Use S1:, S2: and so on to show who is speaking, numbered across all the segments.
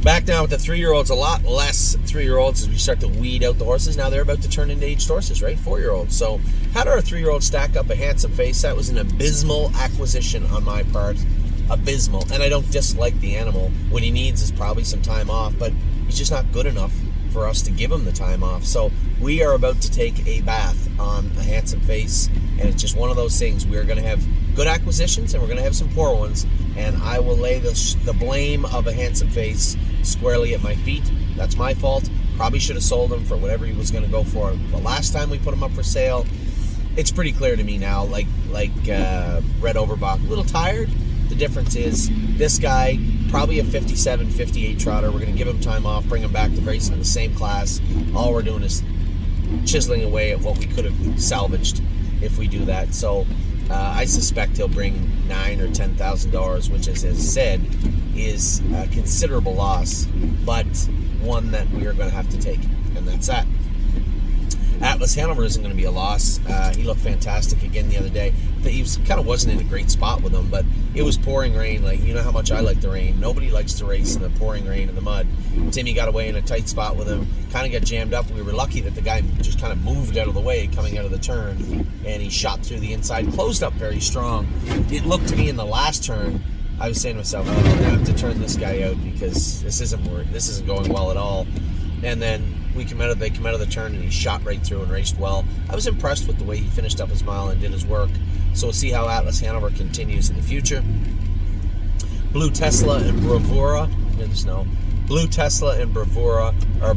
S1: Back now with the 3-year-olds, a lot less 3-year-olds as we start to weed out the horses. Now they're about to turn into aged horses, right? 4-year-olds. So how did our 3-year-old stack up a Handsome Face? That was an abysmal acquisition on my part. Abysmal. And I don't dislike the animal. What he needs is probably some time off, but he's just not good enough for us to give him the time off. So we are about to take a bath on a Handsome Face, and it's just one of those things. We're going to have good acquisitions and we're going to have some poor ones, and I will lay the blame of a Handsome Face squarely at my feet. That's my fault. Probably should have sold him for whatever he was going to go for the last time we put him up for sale. It's pretty clear to me now, like Red Overbach, a little tired. The difference is this guy, probably a 57, 58 trotter. We're going to give him time off, bring him back to racing in the same class. All we're doing is chiseling away at what we could have salvaged if we do that. So I suspect he'll bring $9,000 or $10,000, which, as is said, is a considerable loss, but one that we are going to have to take, and that's that. Atlas Hanover isn't going to be a loss. He looked fantastic again the other day. He kind of wasn't in a great spot with him, but it was pouring rain. Like, you know how much I like the rain. Nobody likes to race in the pouring rain and the mud. Timmy got away in a tight spot with him, kind of got jammed up. We were lucky that the guy just kind of moved out of the way coming out of the turn, and he shot through the inside, closed up very strong. It looked to me in the last turn, I was saying to myself, oh, I'm going to have to turn this guy out because this isn't going well at all. And then they come out of the turn, and he shot right through and raced well. I was impressed with the way he finished up his mile and did his work. So we'll see how Atlas Hanover continues in the future. Blue Tesla and Brevora, Blue Tesla and Brevora are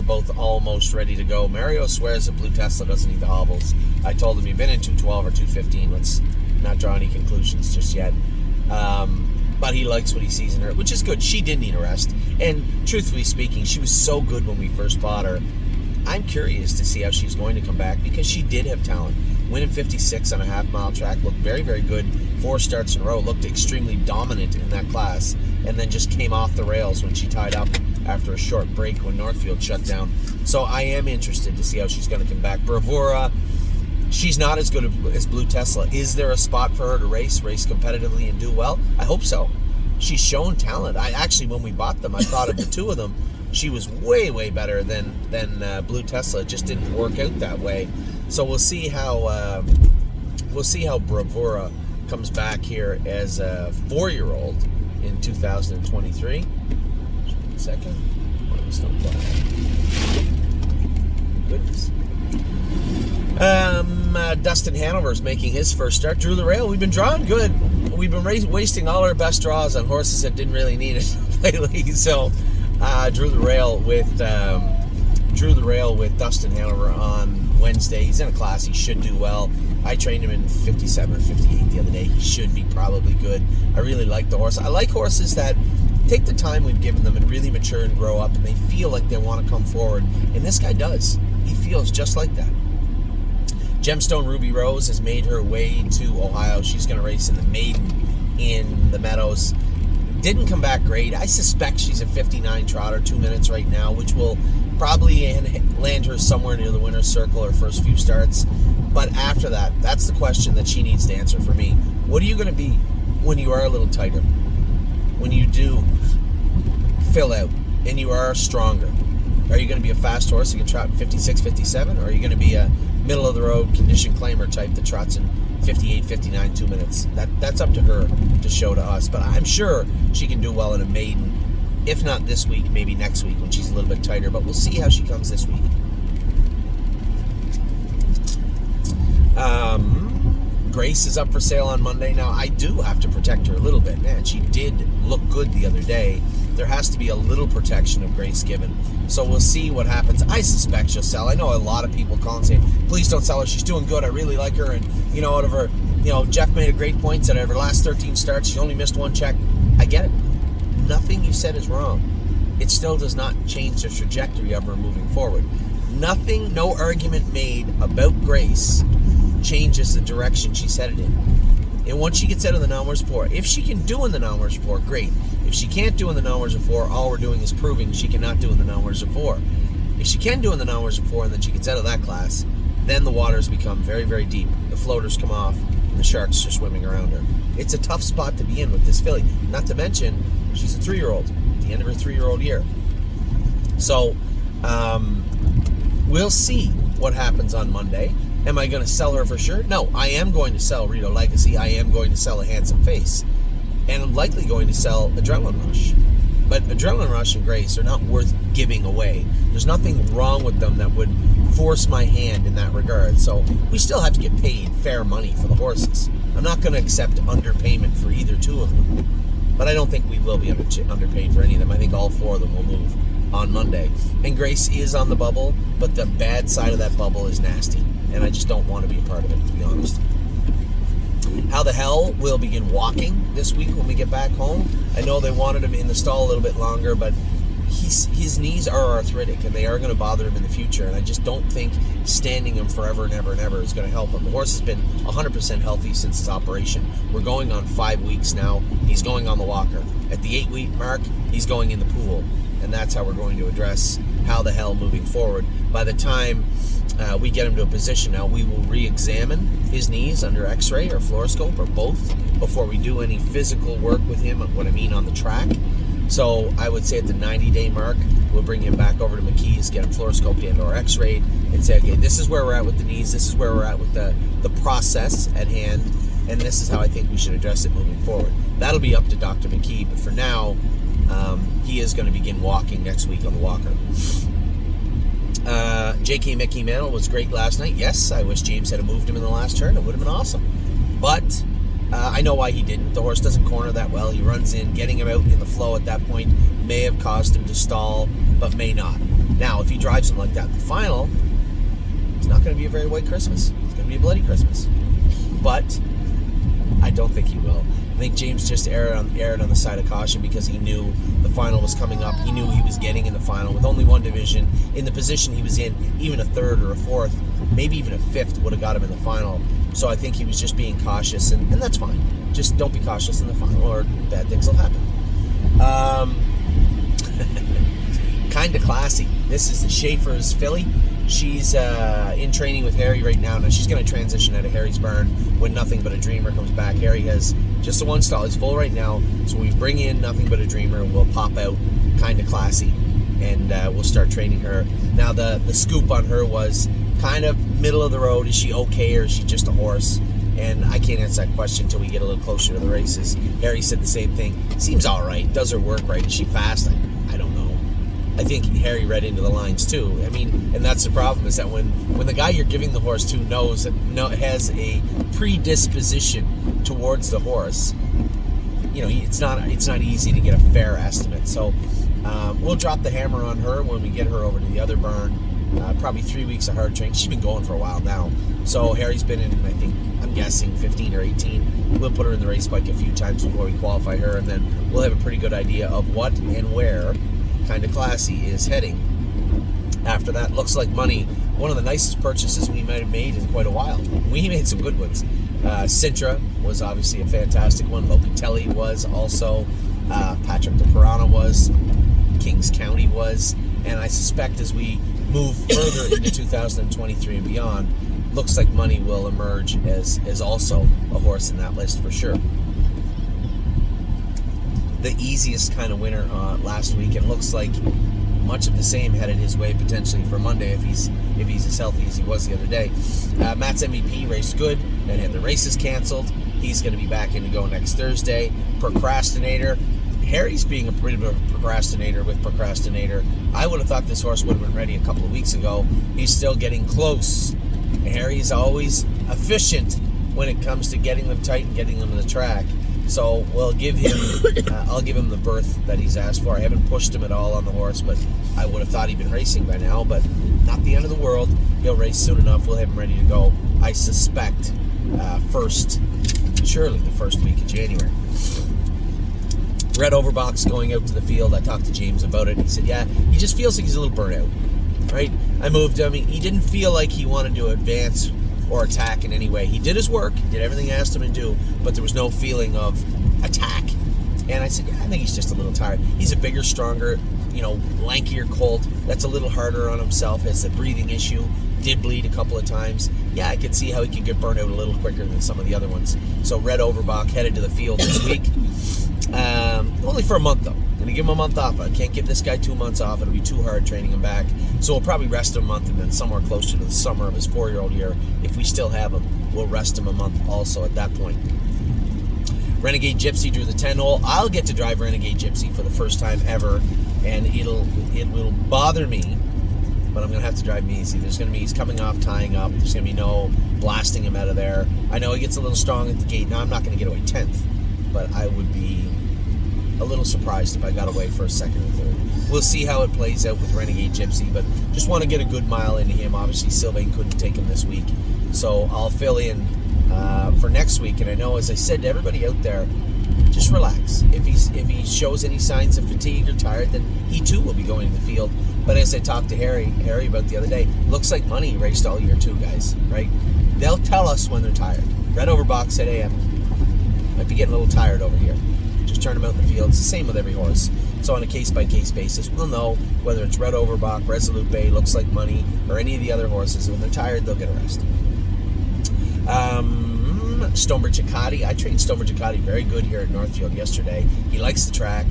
S1: both almost ready to go. Mario swears that Blue Tesla doesn't need the hobbles. I told him, you've been in 212 or 215. Let's not draw any conclusions just yet. But he likes what he sees in her, which is good. She did need a rest. And truthfully speaking, she was so good when we first bought her. I'm curious to see how she's going to come back, because she did have talent. Winning 56 on a half-mile track, looked very, very good. 4 starts in a row, looked extremely dominant in that class, and then just came off the rails when she tied up after a short break when Northfield shut down. So I am interested to see how she's going to come back. Brevora, she's not as good as Blue Tesla. Is there a spot for her to race competitively and do well? I hope so. She's shown talent. When we bought them, I thought of the two of them, she was way, way better than Blue Tesla. It just didn't work out that way. So we'll see how Brevora comes back here as a 4-year-old in 2023. Just a second. Goodness. Dustin Hanover is making his first start. Drew the rail. We've been drawing good. We've been wasting all our best draws on horses that didn't really need it lately. So drew the rail with Dustin Hanover on Wednesday. He's in a class. He should do well. I trained him in 57 or 58 the other day. He should be probably good. I really like the horse. I like horses that take the time we've given them and really mature and grow up, and they feel like they want to come forward. And this guy does. He feels just like that. Gemstone Ruby Rose has made her way to Ohio. She's going to race in the maiden in the Meadows. Didn't come back great. I suspect she's a 59 trotter, 2 minutes right now, which will probably land her somewhere near the winner's circle her first few starts. But after that, that's the question that she needs to answer for me. What are you going to be when you are a little tighter? When you do fill out and you are stronger? Are you going to be a fast horse that can trot in 56, 57? Or are you going to be a middle-of-the-road condition claimer type that trots in 58, 59, 2 minutes? That's up to her to show to us. But I'm sure she can do well in a maiden. If not this week, maybe next week when she's a little bit tighter. But we'll see how she comes this week. Grace is up for sale on Monday. Now, I do have to protect her a little bit. Man, she did look good the other day. There has to be a little protection of Grace given. So we'll see what happens. I suspect she'll sell. I know a lot of people call and say, please don't sell her. She's doing good. I really like her. And, out of her, Jeff made a great point that out of her last 13 starts, she only missed 1 check. I get it. Nothing you said is wrong. It still does not change the trajectory of her moving forward. Nothing, no argument made about Grace changes the direction she's headed in. And once she gets out of the non-wars 4, if she can do in the non-wars 4, great. If she can't do in the non-wars 4, all we're doing is proving she cannot do in the non-wars 4. If she can do in the non-wars 4 and then she gets out of that class, then the waters become very, very deep. The floaters come off and the sharks are swimming around her. It's a tough spot to be in with this filly. Not to mention, She's a 3-year-old, at the end of her 3-year-old year. So we'll see what happens on Monday. Am I going to sell her for sure? No, I am going to sell Rito Legacy. I am going to sell a Handsome Face. And I'm likely going to sell Adrenaline Rush. But Adrenaline Rush and Grace are not worth giving away. There's nothing wrong with them that would force my hand in that regard. So we still have to get paid fair money for the horses. I'm not going to accept underpayment for either two of them. But I don't think we will be underpaid for any of them. I think all 4 of them will move on Monday. And Grace is on the bubble, but the bad side of that bubble is nasty. And I just don't want to be a part of it, to be honest. How the Hell will begin walking this week when we get back home. I know they wanted him in the stall a little bit longer, but his knees are arthritic, and they are going to bother him in the future. And I just don't think standing him forever and ever and ever is going to help him. The horse has been 100% healthy since his operation. We're going on 5 weeks now. He's going on the walker. At the 8-week mark, he's going in the pool. And that's how we're going to address How the Hell moving forward. By the time we get him to a position now, we will re-examine his knees under x-ray or fluoroscope or both before we do any physical work with him, what I mean on the track. So I would say at the 90-day mark, we'll bring him back over to McKee's, get him fluoroscoped and or x-rayed, and say, okay, this is where we're at with the knees, this is where we're at with the process at hand, and this is how I think we should address it moving forward. That'll be up to Dr. McKee, but for now, he is going to begin walking next week on the walker. J.K. Mickey Mantle was great last night. Yes, I wish James had moved him in the last turn. It would have been awesome. But I know why he didn't. The horse doesn't corner that well. He runs in. Getting him out in the flow at that point may have caused him to stall, but may not. Now, if he drives him like that in the final, it's not going to be a very white Christmas. It's going to be a bloody Christmas. But I don't think he will. I think James just erred on the side of caution because he knew the final was coming up. He knew he was getting in the final with only one division. In the position he was in, even a 3rd or a 4th, maybe even a 5th would have got him in the final. So I think he was just being cautious, and that's fine. Just don't be cautious in the final or bad things will happen. Kind of classy. This is the Schaefer's filly. She's in training with Harry right now. Now she's going to transition out of Harry's barn when Nothing But a Dreamer comes back. Harry has just the one stall. He's full right now. So we bring in Nothing But a Dreamer and we'll pop out Kind of Classy. And we'll start training her. Now the scoop on her was kind of middle of the road. Is she okay or is she just a horse? And I can't answer that question until we get a little closer to the races. Harry said the same thing. Seems all right. Does her work right. Is she fast? I don't know. I think Harry read into the lines too. I mean, and that's the problem, is that when the guy you're giving the horse to has a predisposition towards the horse, it's not easy to get a fair estimate. So we'll drop the hammer on her when we get her over to the other barn. Probably 3 weeks of hard training. She's been going for a while now. So Harry's been in, I think, I'm guessing 15 or 18. We'll put her in the race bike a few times before we qualify her, and then we'll have a pretty good idea of what and where Kind of Classy is heading. After that, Looks Like Money, one of the nicest purchases we might have made in quite a while. We made some good ones. Sintra was obviously a fantastic one. Locatelli was also. Patrick de Pirana was. Kings County was. And I suspect as we move further into 2023 and beyond, Looks Like Money will emerge as also a horse in that list for sure. The easiest kind of winner last week, and looks like much of the same headed his way potentially for Monday if he's as healthy as he was the other day. Matt's MVP raced good and had the races canceled. He's going to be back in to go next Thursday. Procrastinator. Harry's being a bit of a procrastinator with Procrastinator. I would have thought this horse would have been ready a couple of weeks ago. He's still getting close. Harry's always efficient when it comes to getting them tight and getting them to the track. So we'll give him, I'll give him the berth that he's asked for. I haven't pushed him at all on the horse, but I would have thought he'd been racing by now, but not the end of the world. He'll race soon enough. We'll have him ready to go, I suspect, surely the first week of January. Red Overbach going out to the field. I talked to James about it. He said, yeah, he just feels like he's a little burnt out, right? I moved him. He didn't feel like he wanted to advance or attack in any way. He did his work, did everything I asked him to do, but there was no feeling of attack. And I said, yeah, I think he's just a little tired. He's a bigger, stronger, lankier colt. That's a little harder on himself. Has a breathing issue. Did bleed a couple of times. Yeah, I could see how he could get burnt out a little quicker than some of the other ones. So Red Overbach headed to the field this week. Only for a month, though. I'm going to give him a month off. I can't give this guy 2 months off. It'll be too hard training him back. So we'll probably rest him a month, and then somewhere closer to the summer of his 4-year-old year, if we still have him, we'll rest him a month also at that point. Renegade Gypsy drew the 10-hole. I'll get to drive Renegade Gypsy for the first time ever, and it will bother me, but I'm going to have to drive him easy. He's coming off, tying up. There's going to be no blasting him out of there. I know he gets a little strong at the gate. Now, I'm not going to get away 10th, but I would be a little surprised if I got away for a second or third. We'll see how it plays out with Renegade Gypsy, but just want to get a good mile into him. Obviously, Sylvain couldn't take him this week, so I'll fill in for next week. And I know, as I said to everybody out there, just relax. If he shows any signs of fatigue or tired, then he too will be going to the field. But as I talked to Harry about the other day, looks like Money raced all year too, guys, right? They'll tell us when they're tired. Red Overbach said, hey, might be getting a little tired over here. Just turn them out in the field. It's the same with every horse. So on a case-by-case basis, we'll know whether it's Red Overbach, Resolute Bay, Looks Like Money, or any of the other horses. When they're tired, they'll get a rest. Stonebridge Academy. I trained Stonebridge Academy very good here at Northfield yesterday. He likes the track.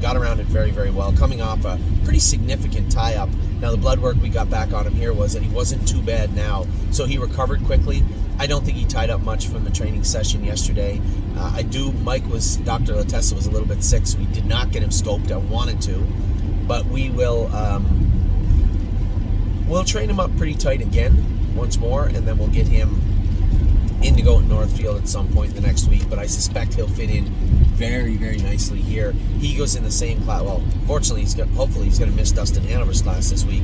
S1: Got around it very, very well. Coming off a pretty significant tie-up. Now, the blood work we got back on him here was that he wasn't too bad now. So he recovered quickly. I don't think he tied up much from the training session yesterday. Dr. Latessa was a little bit sick, so we did not get him scoped. I wanted to. But we'll train him up pretty tight again once more, and then we'll get him Indigo at Northfield at some point in the next week, but I suspect he'll fit in very, very nicely here. He goes in the same class. Well, fortunately, hopefully he's going to miss Dustin Hanover's class this week,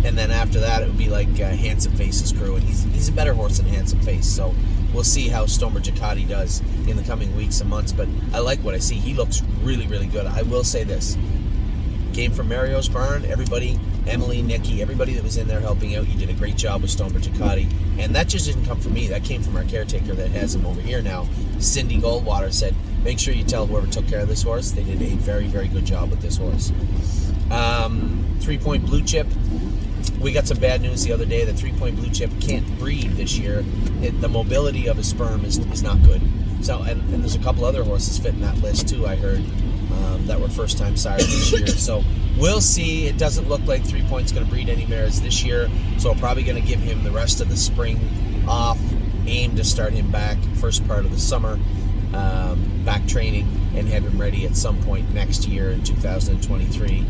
S1: and then after that it would be like Handsome Face's crew, and he's a better horse than Handsome Face, so we'll see how Stonebridge Academy does in the coming weeks and months, but I like what I see. He looks really, really good. I will say this. Came from Mario's barn, everybody, Emily, Nikki, everybody that was in there helping out, you did a great job with Stonebridge Academy. And that just didn't come from me. That came from our caretaker that has him over here now. Cindy Goldwater said, make sure you tell whoever took care of this horse, they did a very, very good job with this horse. 3-Point Blue Chip. We got some bad news the other day that 3-Point Blue Chip can't breed this year. The mobility of his sperm is not good. So, and there's a couple other horses fit in that list too, I heard. That were first-time sires this year. So we'll see. It doesn't look like 3-Point's going to breed any mares this year, so I'm probably going to give him the rest of the spring off, aim to start him back first part of the summer, back training, and have him ready at some point next year in 2023.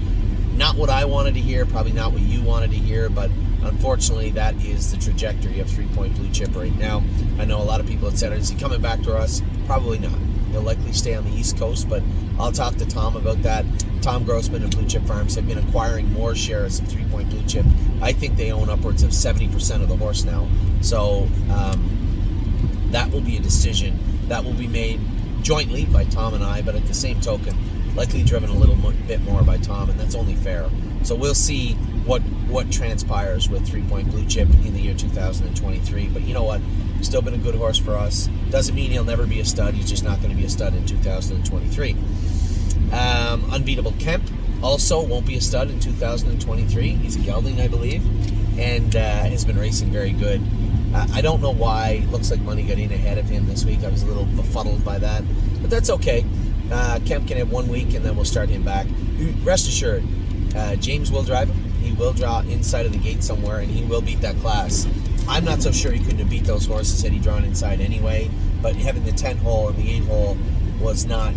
S1: Not what I wanted to hear, probably not what you wanted to hear, but unfortunately that is the trajectory of 3-Point Blue Chip right now. I know a lot of people have said, is he coming back to us? Probably not. He'll likely stay on the East Coast, but I'll talk to Tom about that. Tom Grossman and Blue Chip Farms have been acquiring more shares of 3-Point Blue Chip. I think they own upwards of 70% of the horse now. So that will be a decision that will be made jointly by Tom and I, but at the same token, likely driven a little bit more by Tom, and that's only fair. So we'll see what transpires with 3-Point Blue Chip in the year 2023. But you know what? Still been a good horse for us. Doesn't mean he'll never be a stud. He's just not going to be a stud in 2023. Unbeatable Kemp also won't be a stud in 2023. He's a gelding, I believe, and has been racing very good. I don't know why. Looks like Money got in ahead of him this week. I was a little befuddled by that, but that's okay. Kemp can have 1 week, and then we'll start him back. Rest assured, James will drive him. He will draw inside of the gate somewhere, and he will beat that class. I'm not so sure he couldn't have beat those horses had he drawn inside anyway, but having the 10-hole and the 8-hole was not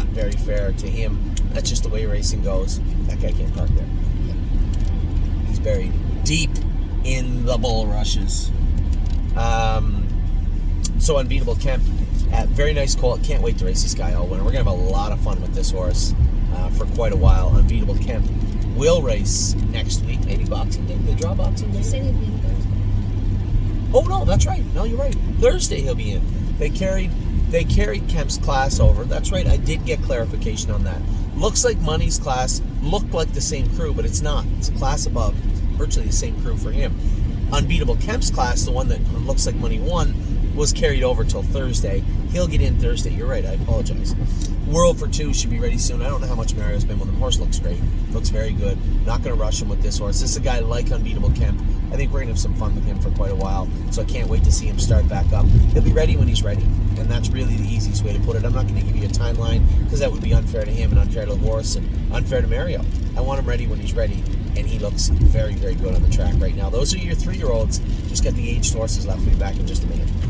S1: very fair to him. That's just the way racing goes. That guy can't park there. He's buried deep in the bulrushes. So Unbeatable Kemp, very nice colt. Can't wait to race this guy all winter. We're going to have a lot of fun with this horse for quite a while. Unbeatable Kemp will race next week, maybe Boxing Day. They draw Boxing Day.
S2: They said he'd be in Thursday.
S1: Oh no, that's right. No, you're right. Thursday he'll be in. They carried Kemp's class over. That's right. I did get clarification on that. Looks like Money's class looked like the same crew, but it's not. It's a class above, virtually the same crew for him. Unbeatable Kemp's class, the one that Looks Like Money won, was carried over till Thursday. He'll get in Thursday. You're right. I apologize. World for 2 should be ready soon. I don't know how much Mario's been with him. Horse looks great. Looks very good. Not going to rush him with this horse. This is a guy like Unbeatable Kemp. I think we're going to have some fun with him for quite a while, so I can't wait to see him start back up. He'll be ready when he's ready, and that's really the easiest way to put it. I'm not going to give you a timeline because that would be unfair to him and unfair to the horse and unfair to Mario. I want him ready when he's ready, and he looks very, very good on the track right now. Those are your 3-year-olds. Just got the aged horses left. We'll be back in just a minute.